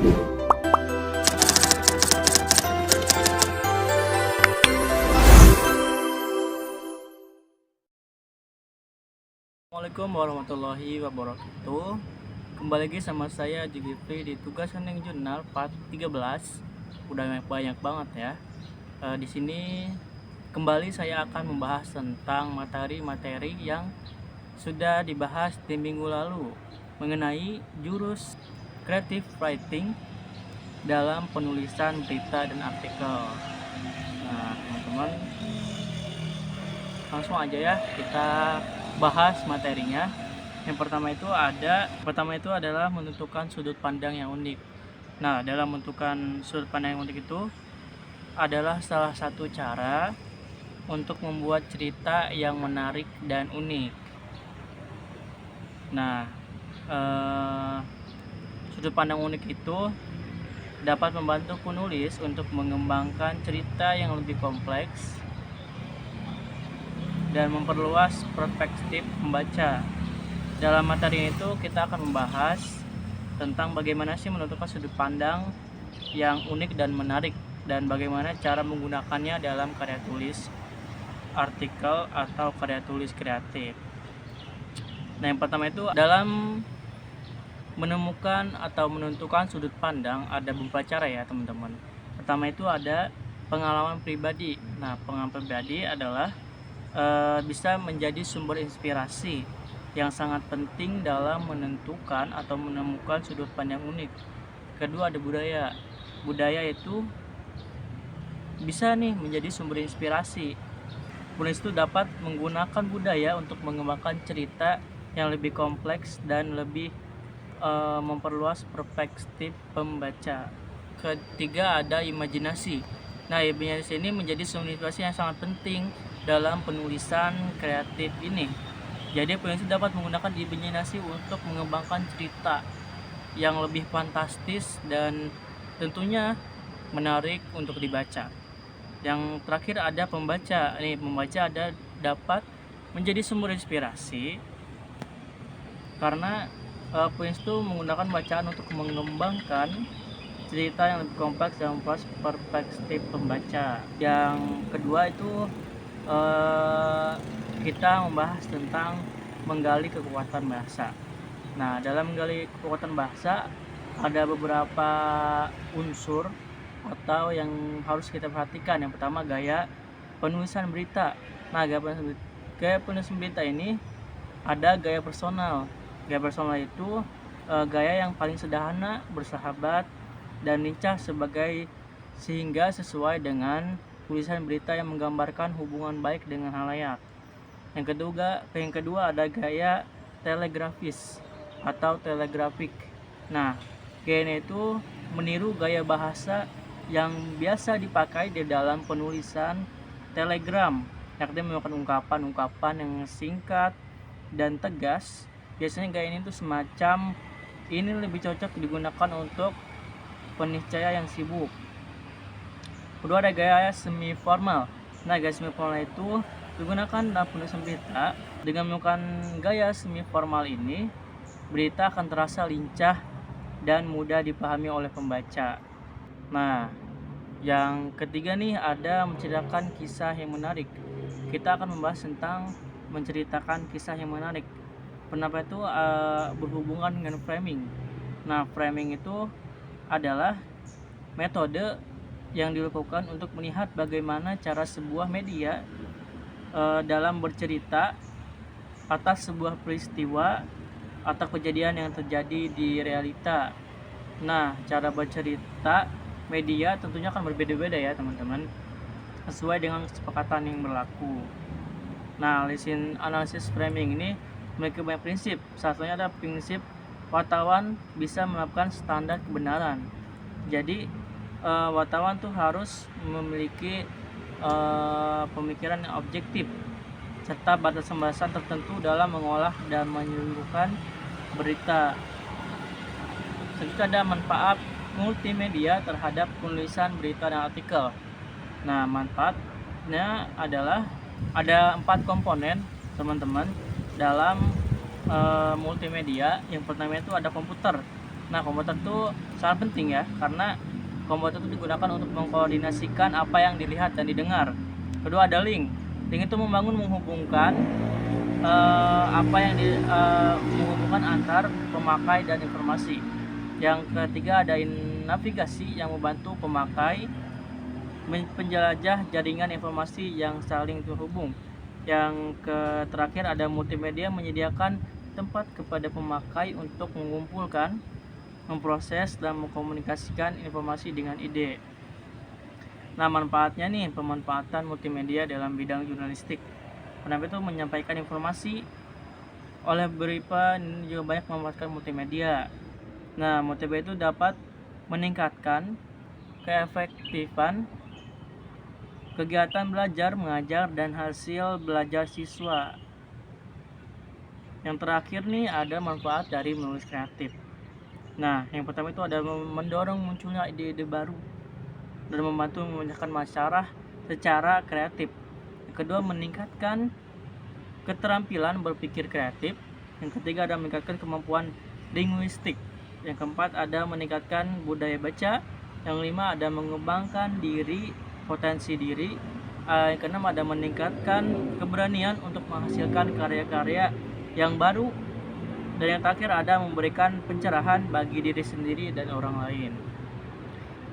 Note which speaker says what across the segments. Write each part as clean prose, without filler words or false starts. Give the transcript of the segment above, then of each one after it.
Speaker 1: Assalamualaikum warahmatullahi wabarakatuh. Kembali lagi sama saya Julfri di Tugas Harian Jurnal part 13. Udah banyak banget ya. Di sini kembali saya akan membahas tentang materi-materi yang sudah dibahas di minggu lalu mengenai jurus creative writing dalam penulisan berita dan artikel. Nah, teman-teman, langsung aja ya kita bahas materinya. Yang pertama itu adalah menentukan sudut pandang yang unik. Nah, dalam menentukan sudut pandang yang unik itu adalah salah satu cara untuk membuat cerita yang menarik dan unik. Nah, sudut pandang unik itu dapat membantu penulis untuk mengembangkan cerita yang lebih kompleks dan memperluas perspektif pembaca. Dalam materi itu kita akan membahas tentang bagaimana sih menentukan sudut pandang yang unik dan menarik, dan bagaimana cara menggunakannya dalam karya tulis artikel atau karya tulis kreatif. Nah, yang pertama itu dalam menemukan atau menentukan sudut pandang ada beberapa cara ya teman-teman. Pertama itu ada pengalaman pribadi. Nah, pengalaman pribadi adalah bisa menjadi sumber inspirasi yang sangat penting dalam menentukan atau menemukan sudut pandang unik. Kedua ada budaya. Budaya itu bisa nih menjadi sumber inspirasi. Penulis itu dapat menggunakan budaya untuk mengembangkan cerita yang lebih kompleks dan lebih memperluas perspektif pembaca. Ketiga ada imajinasi. Nah, imajinasi ini menjadi sumber inspirasi yang sangat penting dalam penulisan kreatif ini. Jadi penulis dapat menggunakan imajinasi untuk mengembangkan cerita yang lebih fantastis dan tentunya menarik untuk dibaca. Yang terakhir ada pembaca. Pembaca dapat menjadi sumber inspirasi karena penulis itu menggunakan bacaan untuk mengembangkan cerita yang lebih kompleks dan perspektif pembaca. Yang kedua itu kita membahas tentang menggali kekuatan bahasa. Nah, dalam menggali kekuatan bahasa ada beberapa unsur atau yang harus kita perhatikan. Yang pertama gaya penulisan berita. Nah, gaya penulisan berita ini ada gaya personal. Gaya personal itu gaya yang paling sederhana, bersahabat, dan lincah sehingga sesuai dengan tulisan berita yang menggambarkan hubungan baik dengan halayak. Yang kedua ada gaya telegrafis atau telegrafik. Nah, gaya itu meniru gaya bahasa yang biasa dipakai di dalam penulisan telegram, yakni menggunakan ungkapan-ungkapan yang singkat dan tegas. Biasanya gaya ini tuh semacam ini lebih cocok digunakan untuk peniscaya yang sibuk. Kedua ada gaya semi formal. Nah, gaya semi formal itu digunakan dalam penulisan berita. Dengan menggunakan gaya semi formal ini, berita akan terasa lincah dan mudah dipahami oleh pembaca. Nah, yang ketiga nih ada menceritakan kisah yang menarik. Kita akan membahas tentang menceritakan kisah yang menarik. Kenapa itu berhubungan dengan framing. Nah, framing itu adalah metode yang dilakukan untuk melihat bagaimana cara sebuah media dalam bercerita atas sebuah peristiwa atau kejadian yang terjadi di realita. Nah, cara bercerita media tentunya akan berbeda-beda ya teman-teman, sesuai dengan kesepakatan yang berlaku. Nah, analisis framing ini memiliki banyak prinsip. Satunya ada prinsip wartawan bisa melakukan standar kebenaran. Jadi wartawan tuh harus memiliki pemikiran yang objektif serta batasan-batasan tertentu dalam mengolah dan menyuguhkan berita. Selanjutnya ada manfaat multimedia terhadap penulisan berita dan artikel. Nah, manfaatnya adalah ada 4 komponen teman-teman dalam multimedia. Yang pertama itu ada komputer. Nah, komputer itu sangat penting ya, karena komputer itu digunakan untuk mengkoordinasikan apa yang dilihat dan didengar. Kedua ada link. Link itu menghubungkan menghubungkan antar pemakai dan informasi. Yang ketiga ada navigasi yang membantu pemakai penjelajah jaringan informasi yang saling terhubung. Yang terakhir ada multimedia, menyediakan tempat kepada pemakai untuk mengumpulkan, memproses, dan mengkomunikasikan informasi dengan ide. Nah, manfaatnya nih, pemanfaatan multimedia dalam bidang jurnalistik. Kenapa itu menyampaikan informasi oleh berita juga banyak memanfaatkan multimedia. Nah, multimedia itu dapat meningkatkan keefektifan kegiatan belajar, mengajar, dan hasil belajar siswa. Yang terakhir nih ada manfaat dari menulis kreatif. Nah, yang pertama itu ada mendorong munculnya ide-ide baru dan membantu memecahkan masalah secara kreatif. Yang kedua, meningkatkan keterampilan berpikir kreatif. Yang ketiga ada meningkatkan kemampuan linguistik. Yang keempat ada meningkatkan budaya baca. Yang lima ada mengembangkan potensi diri. Yang keenam ada meningkatkan keberanian untuk menghasilkan karya-karya yang baru. Dan yang terakhir ada memberikan pencerahan bagi diri sendiri dan orang lain.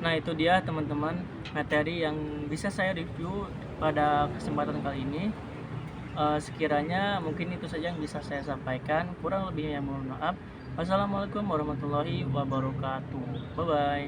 Speaker 1: Nah, itu dia teman-teman materi yang bisa saya review pada kesempatan kali ini. Sekiranya mungkin itu saja yang bisa saya sampaikan, kurang lebihnya mohon maaf. Wassalamualaikum warahmatullahi wabarakatuh. Bye bye.